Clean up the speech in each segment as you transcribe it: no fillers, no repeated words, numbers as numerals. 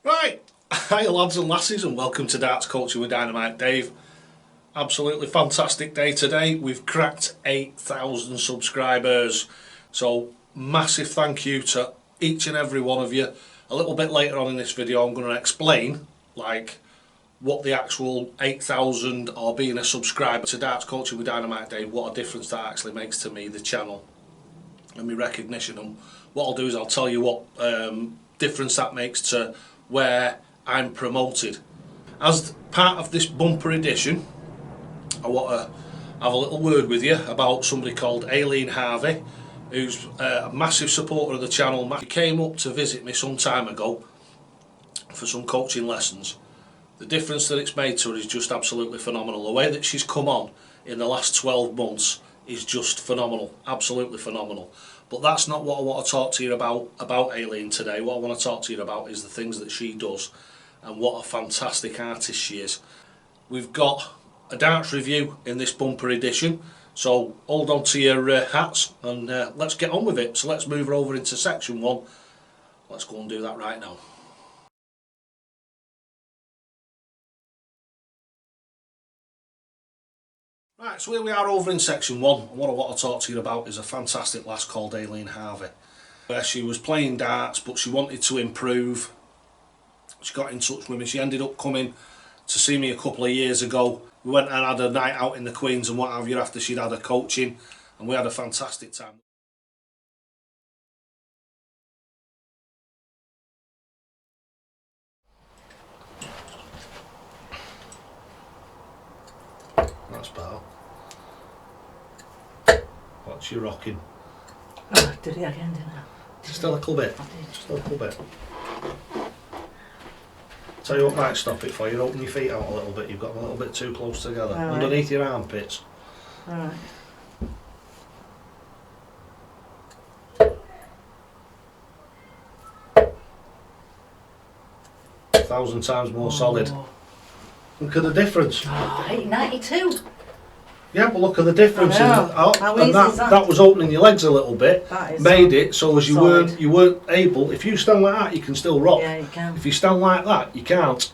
Right, hi lads and lasses, and welcome to Darts Culture with Dynamite Dave. Absolutely fantastic day today. We've cracked 8,000 subscribers, so massive thank you to each and every one of you. A little bit later on in this video I'm going to explain what the actual 8,000 or being a subscriber to Darts Culture with Dynamite Dave, what a difference that actually makes to me, the channel and my recognition. And what I'll do is I'll tell you what difference that makes to where I'm promoted. As part of this bumper edition, I want to have a little word with you about somebody called Aileen Harvey, who's a massive supporter of the channel. She came up to visit me some time ago for some coaching lessons. The difference that it's made to her is just absolutely phenomenal. The way that she's come on in the last 12 months is just phenomenal, absolutely phenomenal. But that's not what I want to talk to you about Aileen today. What I want to talk to you about is the things that she does and what a fantastic artist she is. We've got a darts review in this bumper edition, so hold on to your hats and let's get on with it. So let's move over into section 1. Let's go and do that right now. Right, so here we are over in section 1, and what I want to talk to you about is a fantastic lass called Aileen Harvey. She was playing darts, but she wanted to improve. She got in touch with me. She ended up coming to see me a couple of years ago. We went and had a night out in the Queens and what have you after she'd had her coaching, and we had a fantastic time. That's better. What's you rocking? Oh, did it again, didn't I? Just a little bit. I did. Just a little bit. Tell you what might stop it for you. Open your feet out a little bit. You've got them a little bit too close together. All right. Underneath your armpits. Alright. A thousand times more solid. Look at the difference. Oh, 892. Yeah, but look at the difference. I know. How easy is that? That was opening your legs a little bit. That is Made solid. it so as you Solid. weren't able. If you stand like that, you can still rock. Yeah, you can. If you stand like that, you can't.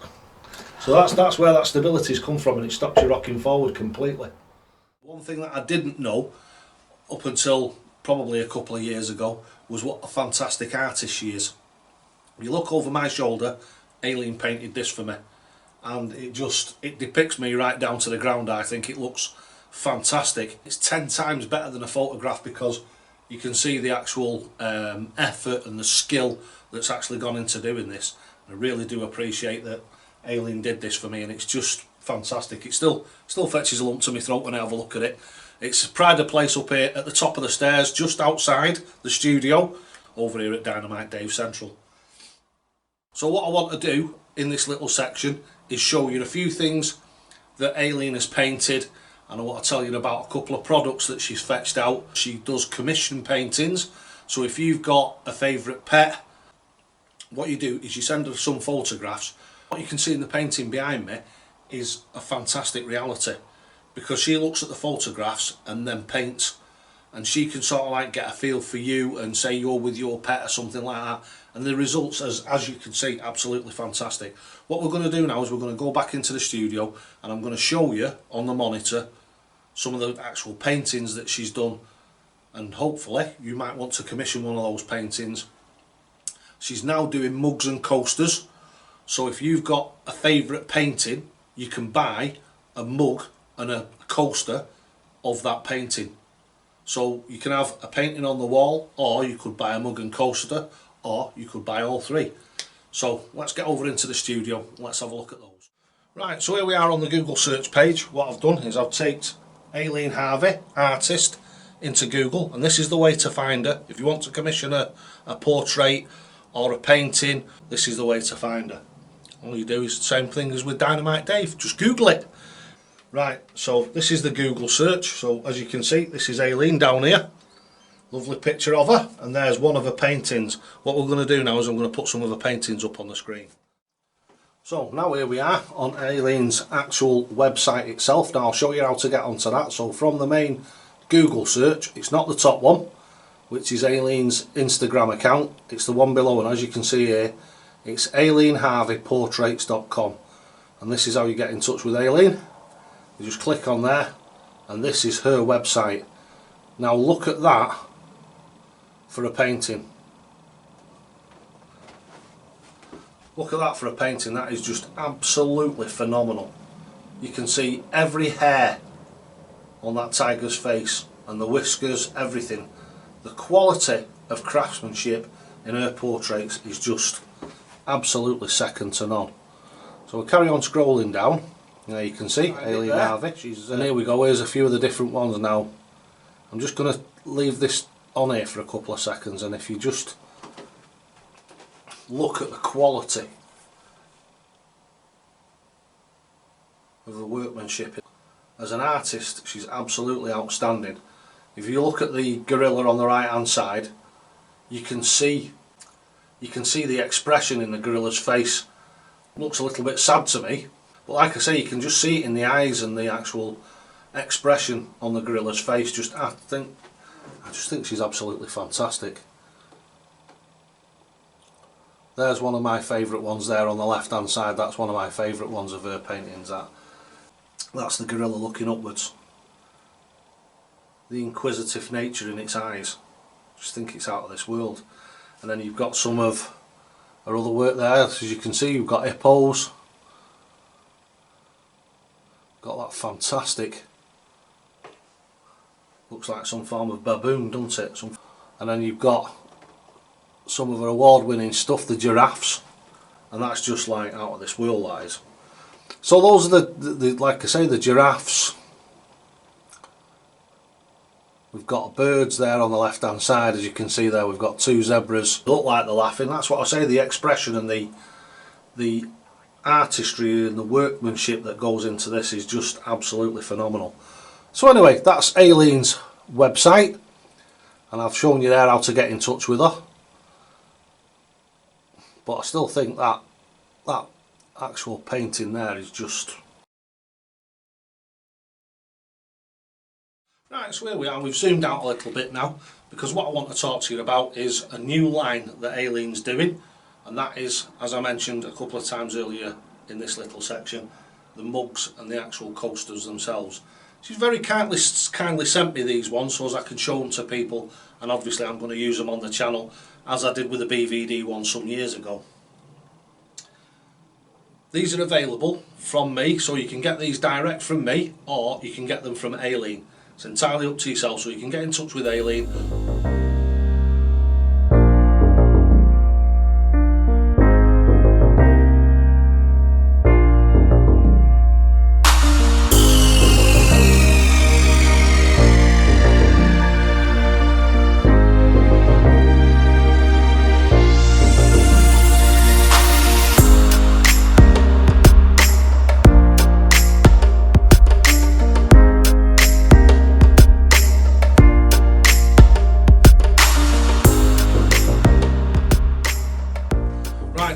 So that's where that stability's come from, and it stops you rocking forward completely. One thing that I didn't know up until probably a couple of years ago was what a fantastic artist she is. You look over my shoulder, Aileen painted this for me, and it depicts me right down to the ground. I think it looks fantastic. It's 10 times better than a photograph because you can see the actual effort and the skill that's actually gone into doing this. I really do appreciate that Aileen did this for me, and it's just fantastic. It still fetches a lump to my throat when I have a look at it. It's pride of place up here at the top of the stairs, just outside the studio, over here at Dynamite Dave Central. So what I want to do in this little section is show you a few things that Aileen has painted, and I want to tell you about a couple of products that she's fetched out. She does commission paintings, so if you've got a favourite pet, what you do is you send her some photographs. What you can see in the painting behind me is a fantastic reality, because she looks at the photographs and then paints, and she can sort of like get a feel for you and say you're with your pet or something like that, and the results, as you can see, absolutely fantastic. What we're going to do now is we're going to go back into the studio, and I'm going to show you on the monitor some of the actual paintings that she's done, and hopefully you might want to commission one of those paintings. She's now doing mugs and coasters, so if you've got a favourite painting, you can buy a mug and a coaster of that painting. So you can have a painting on the wall, or you could buy a mug and coaster, or you could buy all three. So let's get over into the studio and let's have a look at those. Right, so here we are on the Google search page. What I've done is I've taken Aileen Harvey, artist, into Google, and this is the way to find her. If you want to commission a portrait or a painting, this is the way to find her. All you do is the same thing as with Dynamite Dave, just Google it. Right, so this is the Google search. So as you can see, this is Aileen down here. Lovely picture of her, and there's one of her paintings. What we're going to do now is I'm going to put some of her paintings up on the screen. So now here we are on Aileen's actual website itself. Now I'll show you how to get onto that. So from the main Google search, it's not the top one, which is Aileen's Instagram account. It's the one below, and as you can see here, It's AileenHarveyPortraits.com, and this is how you get in touch with Aileen. You just click on there, and this is her website. Now look at that for a painting. Look at that for a painting. That is just absolutely phenomenal. You can see every hair on that tiger's face, and the whiskers, everything. The quality of craftsmanship in her portraits is just absolutely second to none. So we'll carry on scrolling down. There you can see Aileen Harvey. And here we go, here's a few of the different ones now. I'm just going to leave this on here for a couple of seconds, and if you just look at the quality of the workmanship. As an artist, she's absolutely outstanding. If you look at the gorilla on the right hand side, you can see the expression in the gorilla's face. It looks a little bit sad to me, but like I say, you can just see it in the eyes and the actual expression on the gorilla's face. I just think she's absolutely fantastic. There's one of my favourite ones there on the left hand side. That's one of my favourite ones of her paintings. That's the gorilla looking upwards. The inquisitive nature in its eyes. I just think it's out of this world. And then you've got some of her other work there. As you can see, you've got hippos. Got that fantastic, looks like some form of baboon, doesn't it? And then you've got some of her award-winning stuff, the giraffes, and that's just like out of this world, that is. So those are the like I say, the giraffes. We've got birds there on the left hand side, as you can see there. We've got two zebras. They look like they're laughing. That's what I say, the expression and the artistry and the workmanship that goes into this is just absolutely phenomenal. So anyway, that's Aileen's website, and I've shown you there how to get in touch with her. But I still think that actual painting there is just... Right, so here we are. We've zoomed out a little bit now, because what I want to talk to you about is a new line that Aileen's doing, and that is, as I mentioned a couple of times earlier in this little section, the mugs and the actual coasters themselves. She's very kindly sent me these ones so as I can show them to people, and obviously I'm going to use them on the channel as I did with the BVD one some years ago. These are available from me, so you can get these direct from me or you can get them from Aileen. It's entirely up to yourself, so you can get in touch with Aileen.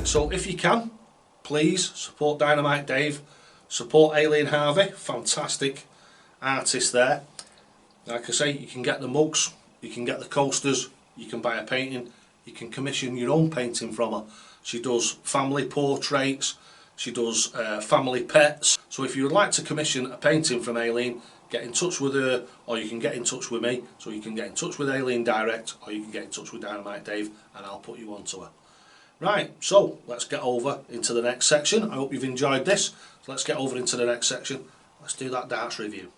So if you can, please support Dynamite Dave, support Aileen Harvey, fantastic artist there. Like I say, you can get the mugs, you can get the coasters, you can buy a painting, you can commission your own painting from her. She does family portraits, she does family pets. So if you would like to commission a painting from Aileen, get in touch with her, or you can get in touch with me. So you can get in touch with Aileen direct, or you can get in touch with Dynamite Dave, and I'll put you on to her. Right, so let's get over into the next section. I hope you've enjoyed this. So let's get over into the next section. Let's do that darts review.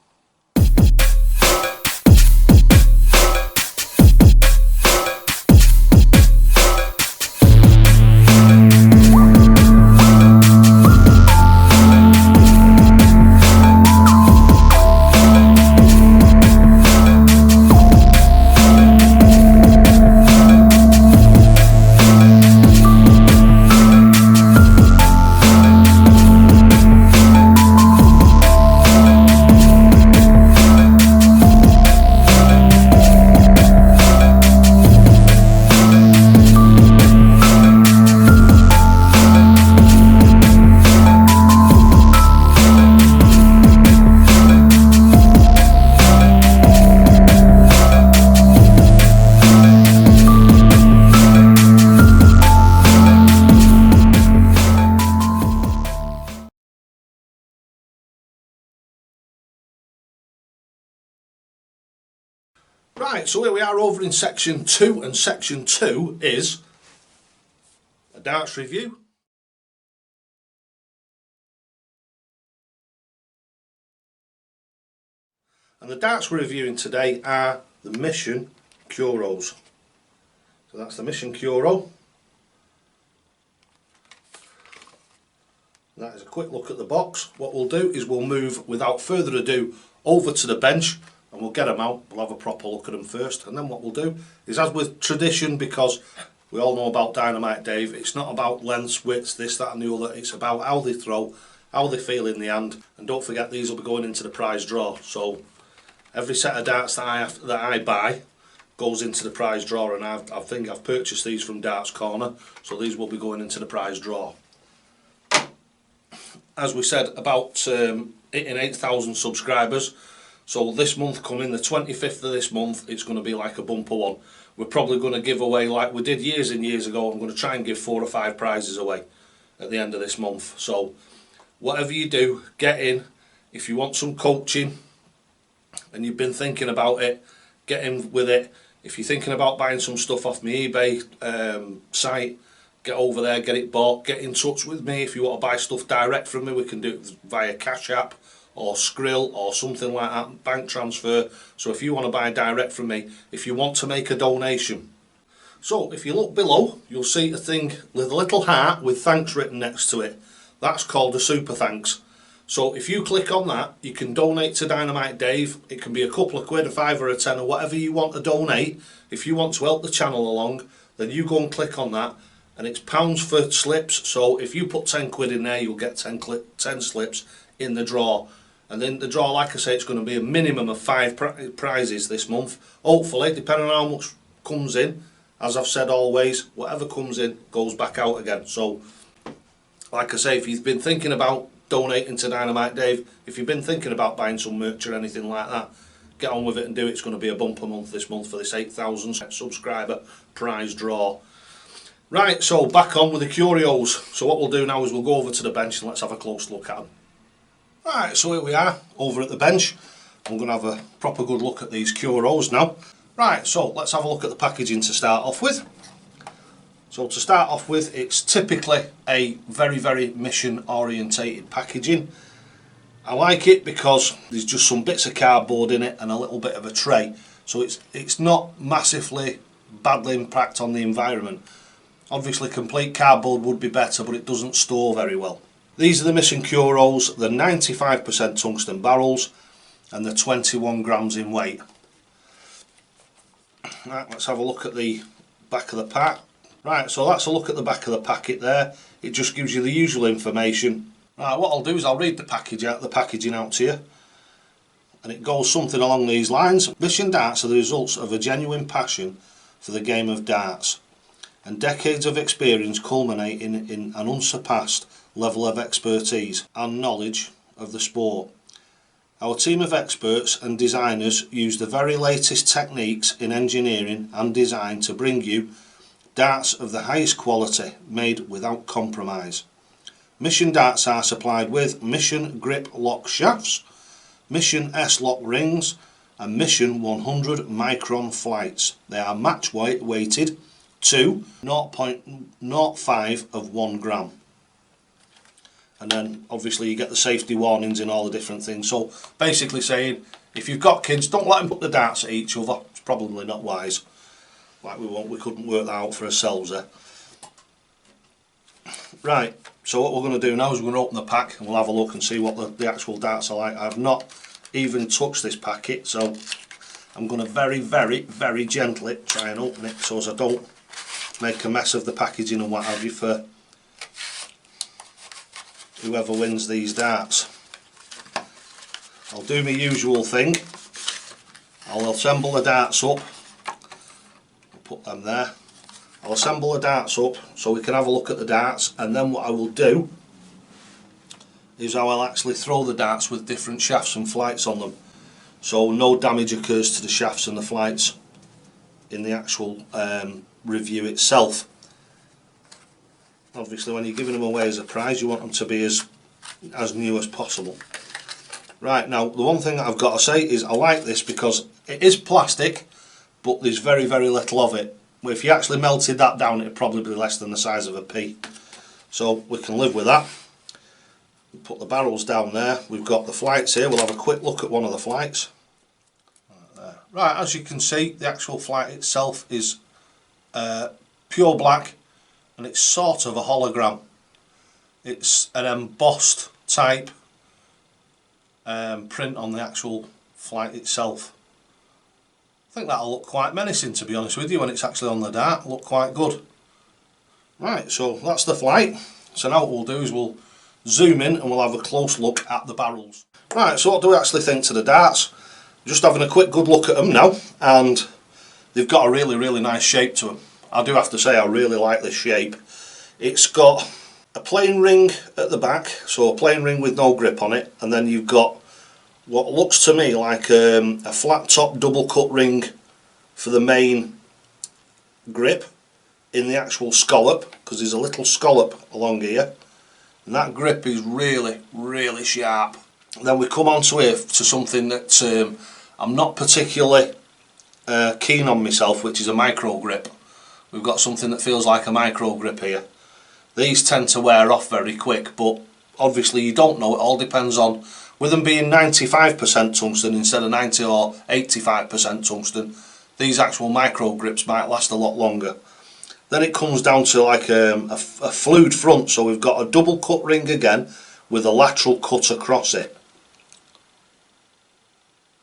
Right, so here we are over in section 2, and section 2 is a darts review. And the darts we're reviewing today are the Mission Curals. So that's the Mission Cural. That is a quick look at the box. What we'll do is we'll move, without further ado, over to the bench and we'll get them out. We'll have a proper look at them first, and then what we'll do is, as with tradition, because we all know about Dynamite Dave, it's not about lengths, widths, this, that and the other. It's about how they throw, how they feel in the hand. And don't forget, these will be going into the prize draw. So every set of darts that I buy goes into the prize draw, and I think I've purchased these from Darts Corner, so these will be going into the prize draw. As we said, about hitting 8,000 subscribers, so this month coming, the 25th of this month, it's going to be like a bumper one. We're probably going to give away, like we did years and years ago, I'm going to try and give 4 or 5 prizes away at the end of this month. So whatever you do, get in. If you want some coaching and you've been thinking about it, get in with it. If you're thinking about buying some stuff off my eBay site, get over there, get it bought. Get in touch with me if you want to buy stuff direct from me. We can do it via Cash App or Skrill or something like that, bank transfer. So if you want to buy direct from me, if you want to make a donation. So if you look below, you'll see a thing with a little heart with thanks written next to it. That's called a super thanks. So if you click on that, you can donate to Dynamite Dave. It can be a couple of quid, a 5 or a 10 or whatever you want to donate. If you want to help the channel along, then you go and click on that, and it's pounds for slips. So if you put 10 quid in there, you'll get 10 slips in the draw. And then the draw, like I say, it's going to be a minimum of 5 prizes this month. Hopefully, depending on how much comes in, as I've said always, whatever comes in goes back out again. So like I say, if you've been thinking about donating to Dynamite Dave, if you've been thinking about buying some merch or anything like that, get on with it and do it. It's going to be a bumper month this month for this 8,000 subscriber prize draw. Right, so back on with the curios. So what we'll do now is we'll go over to the bench and let's have a close look at them. Right, so here we are over at the bench. I'm going to have a proper good look at these curios now. Right, so let's have a look at the packaging to start off with. So to start off with, it's typically a very, very mission orientated packaging. I like it because there's just some bits of cardboard in it and a little bit of a tray. So it's not massively badly impact on the environment. Obviously complete cardboard would be better, but it doesn't store very well. These are the Mission Curios. They're 95% tungsten barrels and they're 21 grams in weight. Right, let's have a look at the back of the pack. Right, so that's a look at the back of the packet there. It just gives you the usual information. Right, what I'll do is I'll read the packaging out to you. And it goes something along these lines. Mission darts are the results of a genuine passion for the game of darts, and decades of experience culminating in an unsurpassed level of expertise and knowledge of the sport. Our team of experts and designers use the very latest techniques in engineering and design to bring you darts of the highest quality, made without compromise. Mission darts are supplied with Mission grip lock shafts, Mission S-lock rings and Mission 100 micron flights. They are match weighted to 0.05 of 1 gram. And then obviously you get the safety warnings and all the different things. So basically saying, if you've got kids, don't let them put the darts at each other. It's probably not wise. Like we couldn't work that out for ourselves there. Right, so what we're going to do now is we're going to open the pack and we'll have a look and see what the actual darts are like. I've not even touched this packet, so I'm going to very, very, very gently try and open it so as I don't make a mess of the packaging and what have you for whoever wins these darts. I'll do my usual thing. I'll assemble the darts up. Put them there. I'll assemble the darts up so we can have a look at the darts, and then what I will do is I will actually throw the darts with different shafts and flights on them, so no damage occurs to the shafts and the flights in the actual review itself. Obviously when you're giving them away as a prize, you want them to be as new as possible. Right, now the one thing that I've got to say is I like this because it is plastic, but there's very, very little of it. Well, if you actually melted that down, it'd probably be less than the size of a pea. So we can live with that. Put the barrels down there. We've got the flights here. We'll have a quick look at one of the flights. Right, as you can see, the actual flight itself is pure black, and it's sort of a hologram. It's an embossed type print on the actual flight itself. I think that'll look quite menacing, to be honest with you, when it's actually on the dart. Look quite good. Right, so that's the flight. So now what we'll do is we'll zoom in and we'll have a close look at the barrels. Right, so what do we actually think to the darts? Just having a quick good look at them now, and they've got a really, really nice shape to them. I do have to say I really like this shape. It's got a plain ring at the back, so a plain ring with no grip on it, and then you've got what looks to me like a flat top double cut ring for the main grip in the actual scallop, because there's a little scallop along here, and that grip is really, really sharp. And then we come on to here to something that I'm not particularly keen on myself, which is a micro grip. We've got something that feels like a micro grip here. These tend to wear off very quick, but obviously you don't know. It all depends on, with them being 95% tungsten instead of 90 or 85% tungsten, these actual micro grips might last a lot longer. Then it comes down to like a flued front, so we've got a double cut ring again with a lateral cut across it.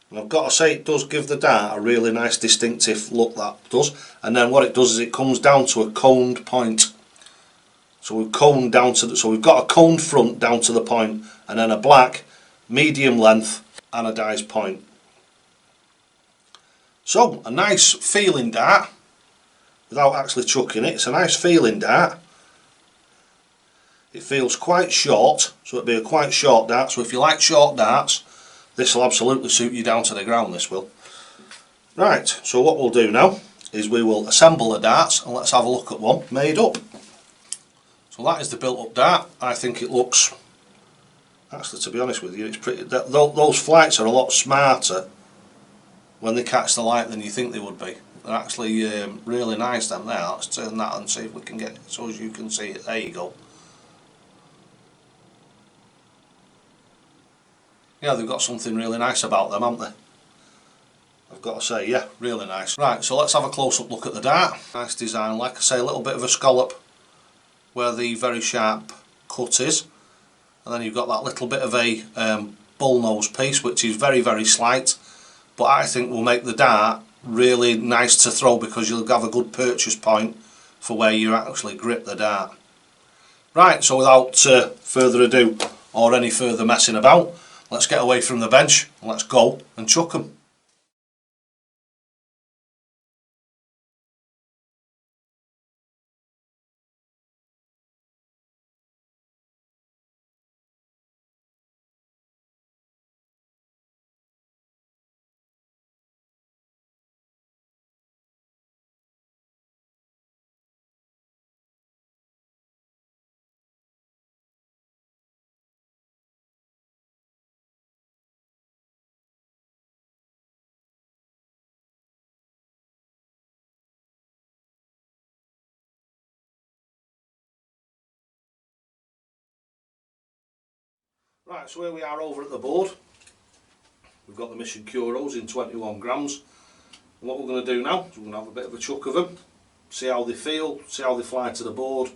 And I've got to say, it does give the dart a really nice distinctive look, that does. And then what it does is it comes down to a coned point. So we've coned down to so we've got a coned front down to the point, and then a black medium length anodised point. So a nice feeling dart without actually chucking it. It's a nice feeling dart. It feels quite short, so it'll be a quite short dart. So if you like short darts, this will absolutely suit you down to the ground, this will. Right, so what we'll do now is we will assemble the darts, and let's have a look at one made up. So that is the built up dart. I think it looks, actually, to be honest with you, it's pretty, those flights are a lot smarter when they catch the light than you think they would be. They're actually really nice, them there. Let's turn that and see if we can get it so as you can see it. There you go. Yeah, they've got something really nice about them, haven't they? I've got to say, yeah, really nice. Right, so let's have a close-up look at the dart. Nice design, like I say, a little bit of a scallop where the very sharp cut is, and then you've got that little bit of a bullnose piece, which is very, very slight, but I think will make the dart really nice to throw, because you'll have a good purchase point for where you actually grip the dart. Right, so without further ado or any further messing about, let's get away from the bench and let's go and chuck them. Right, so here we are over at the board. We've got the Mission Curals in 21 grams. And what we're going to do now is we're going to have a bit of a chuck of them, see how they feel, see how they fly to the board,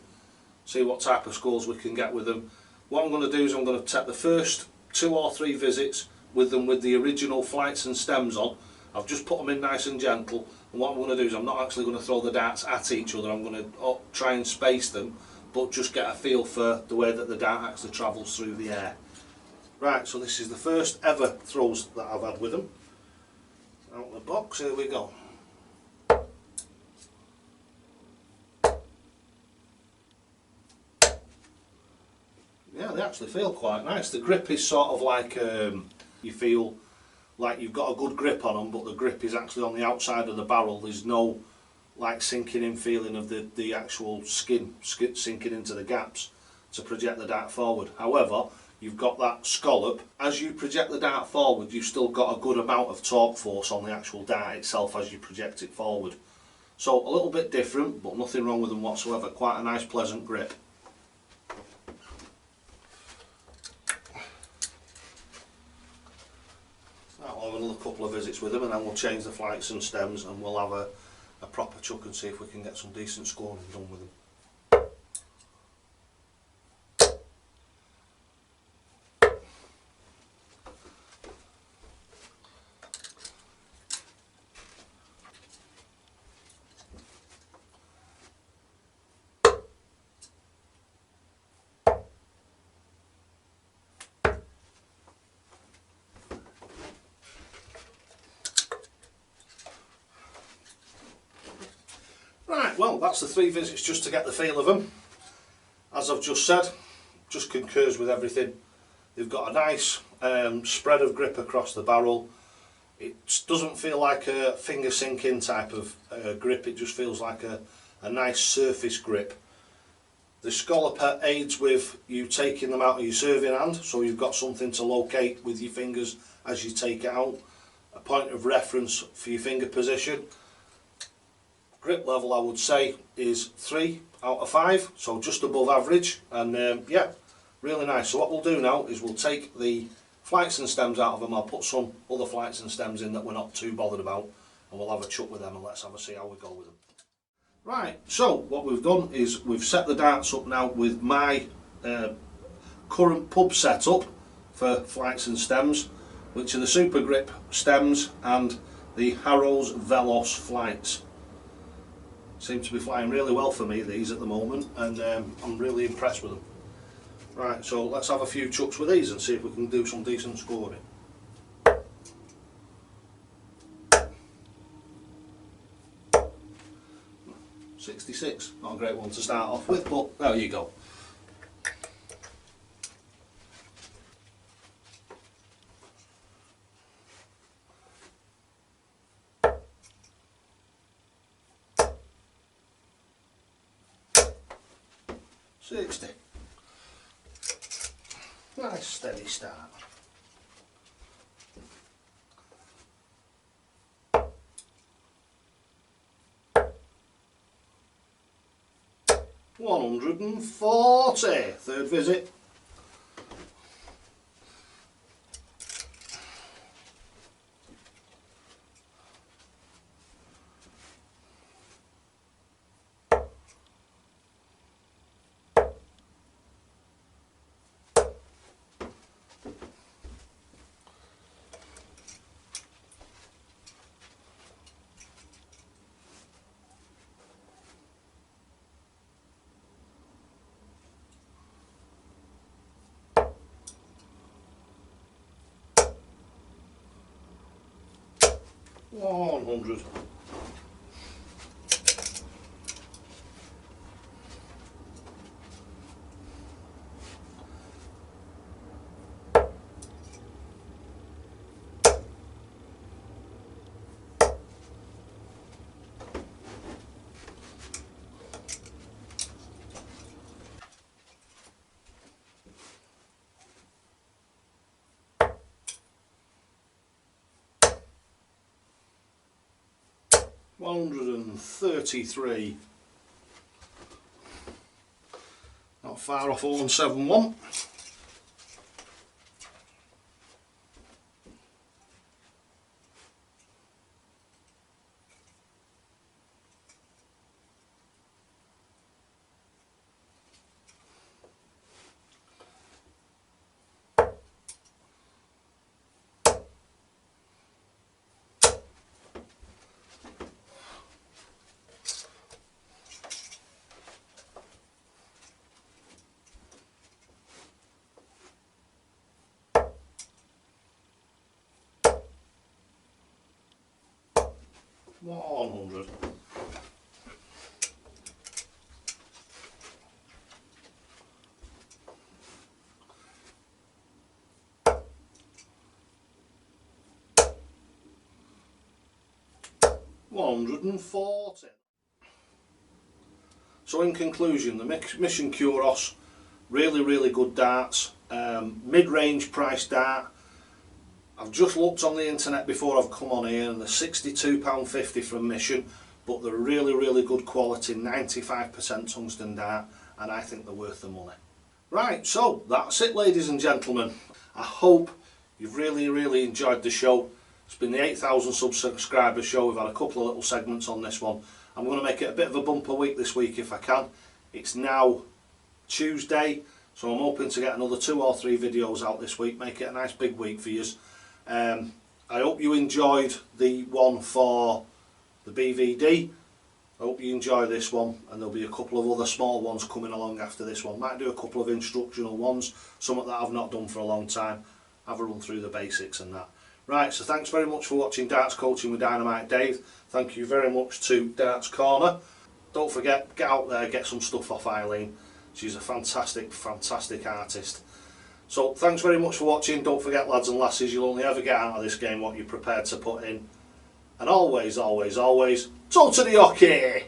see what type of scores we can get with them. What I'm going to do is I'm going to take the first 2 or 3 visits with them with the original flights and stems on. I've just put them in nice and gentle, and what I'm going to do is I'm not actually going to throw the darts at each other. I'm going to try and space them, but just get a feel for the way that the dart actually travels through the air. Right, so this is the first ever throws that I've had with them. Out of the box, here we go. Yeah, they actually feel quite nice. The grip is sort of like, you feel like you've got a good grip on them, but the grip is actually on the outside of the barrel. There's no like sinking in feeling of the actual skin sinking into the gaps to project the dart forward. However, you've got that scallop. As you project the dart forward, you've still got a good amount of torque force on the actual dart itself as you project it forward. So a little bit different, but nothing wrong with them whatsoever. Quite a nice pleasant grip. I'll have another couple of visits with them and then we'll change the flights and stems and we'll have a proper chuck and see if we can get some decent scoring done with them. Right, well, that's the 3 visits just to get the feel of them. As I've just said, just concurs with everything. They've got a nice spread of grip across the barrel. It doesn't feel like a finger sinking type of grip, it just feels like a nice surface grip. The scalloper aids with you taking them out of your serving hand, so you've got something to locate with your fingers as you take it out. A point of reference for your finger position. Grip level I would say is 3 out of 5, so just above average, and yeah, really nice. So what we'll do now is we'll take the flights and stems out of them. I'll put some other flights and stems in that we're not too bothered about, and we'll have a chuck with them and let's have a see how we go with them. Right, so what we've done is we've set the darts up now with my current pub setup for flights and stems, which are the Super Grip stems and the Harrow's Velos flights. Seem to be flying really well for me, these at the moment, and I'm really impressed with them. Right, so let's have a few chucks with these and see if we can do some decent scoring. .66, not a great one to start off with, but there you go. .60. Nice steady start. $140, third visit. $100. $133. Not far off 171. $100. $140. So in conclusion, the Mission Curos, really good darts. mid-range price dart. I've just looked on the internet before I've come on here, and they're £62.50 for a mission, but they're really good quality, 95% tungsten dart, and I think they're worth the money. Right, so that's it, ladies and gentlemen. I hope you've really enjoyed the show. It's been the 8,000 subscriber show. We've had a couple of little segments on this one. I'm going to make it a bit of a bumper week this week if I can. It's now Tuesday, so I'm hoping to get another 2 or 3 videos out this week, make it a nice big week for you. I hope you enjoyed the one for the BVD. I hope you enjoy this one, and there'll be a couple of other small ones coming along after this one. Might do a couple of instructional ones, something that I've not done for a long time. Have a run through the basics and that. Right, so thanks very much for watching Darts Coaching with Dynamite Dave. Thank you very much to Darts Corner. Don't forget, get out there, get some stuff off Aileen. She's a fantastic artist. So thanks very much for watching. Don't forget, lads and lasses, you'll only ever get out of this game what you're prepared to put in. And always, toe to the hockey!